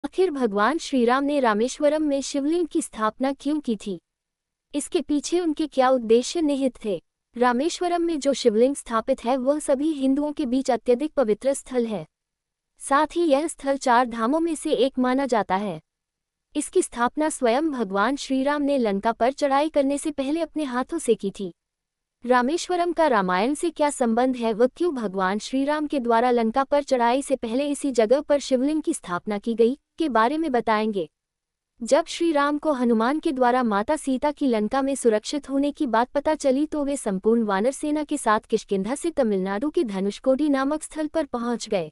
आखिर भगवान श्रीराम ने रामेश्वरम में शिवलिंग की स्थापना क्यों की थी? इसके पीछे उनके क्या उद्देश्य निहित थे? रामेश्वरम में जो शिवलिंग स्थापित है वह सभी हिंदुओं के बीच अत्यधिक पवित्र स्थल है। साथ ही यह स्थल 4 धामों में से एक माना जाता है। इसकी स्थापना स्वयं भगवान श्रीराम ने लंका पर चढ़ाई करने से पहले अपने हाथों से की थी। रामेश्वरम का रामायण से क्या संबंध है व क्यों भगवान श्रीराम के द्वारा लंका पर चढ़ाई से पहले इसी जगह पर शिवलिंग की स्थापना की गई के बारे में बताएंगे। जब श्री राम को हनुमान के द्वारा माता सीता की लंका में सुरक्षित होने की बात पता चली तो वे संपूर्ण वानर सेना के साथ किष्किंधा से तमिलनाडु के धनुषकोडी नामक स्थल पर पहुंच गए।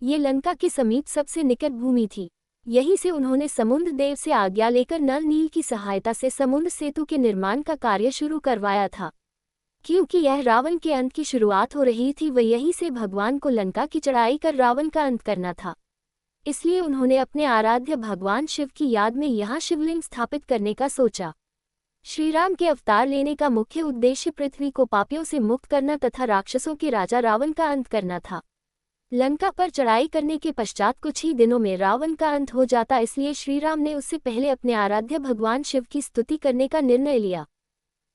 ये लंका के समीप सबसे निकट भूमि थी। यहीं से उन्होंने समुद्र देव से आज्ञा लेकर नल नील की सहायता से समुद्र सेतु के निर्माण का कार्य शुरू करवाया था। क्योंकि यह रावण के अंत की शुरुआत हो रही थी व यहीं से भगवान को लंका की चढ़ाई कर रावण का अंत करना था, इसलिए उन्होंने अपने आराध्य भगवान शिव की याद में यहाँ शिवलिंग स्थापित करने का सोचा। श्रीराम के अवतार लेने का मुख्य उद्देश्य पृथ्वी को पापियों से मुक्त करना तथा राक्षसों के राजा रावण का अंत करना था। लंका पर चढ़ाई करने के पश्चात कुछ ही दिनों में रावण का अंत हो जाता, इसलिए श्रीराम ने उससे पहले अपने आराध्य भगवान शिव की स्तुति करने का निर्णय लिया।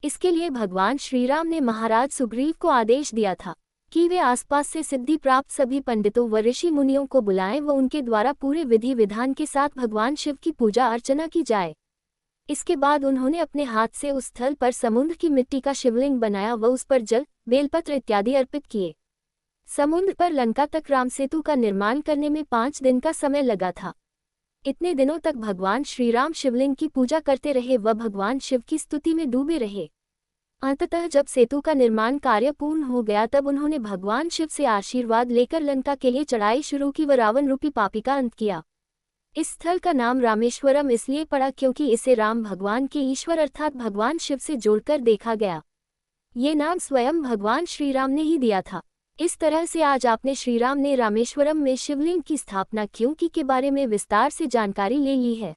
इसके लिए भगवान श्रीराम ने महाराज सुग्रीव को आदेश दिया था कि वे आसपास से सिद्धि प्राप्त सभी पंडितों व ऋषि मुनियों को बुलाएं व उनके द्वारा पूरे विधि विधान के साथ भगवान शिव की पूजा अर्चना की जाए। इसके बाद उन्होंने अपने हाथ से उस स्थल पर समुद्र की मिट्टी का शिवलिंग बनाया व उस पर जल, बेलपत्र इत्यादि अर्पित किए। समुद्र पर लंका तक राम सेतु का निर्माण करने में 5 दिन का समय लगा था। इतने दिनों तक भगवान श्रीराम शिवलिंग की पूजा करते रहे व भगवान शिव की स्तुति में डूबे रहे। अंततः जब सेतु का निर्माण कार्य पूर्ण हो गया तब उन्होंने भगवान शिव से आशीर्वाद लेकर लंका के लिए चढ़ाई शुरू की व रावण रूपी पापी का अंत किया। इस स्थल का नाम रामेश्वरम इसलिए पड़ा क्योंकि इसे राम भगवान के ईश्वर अर्थात भगवान शिव से जोड़कर देखा गया। ये नाम स्वयं भगवान श्रीराम ने ही दिया था। इस तरह से आज आपने श्रीराम ने रामेश्वरम में शिवलिंग की स्थापना क्यों की के बारे में विस्तार से जानकारी ले ली है।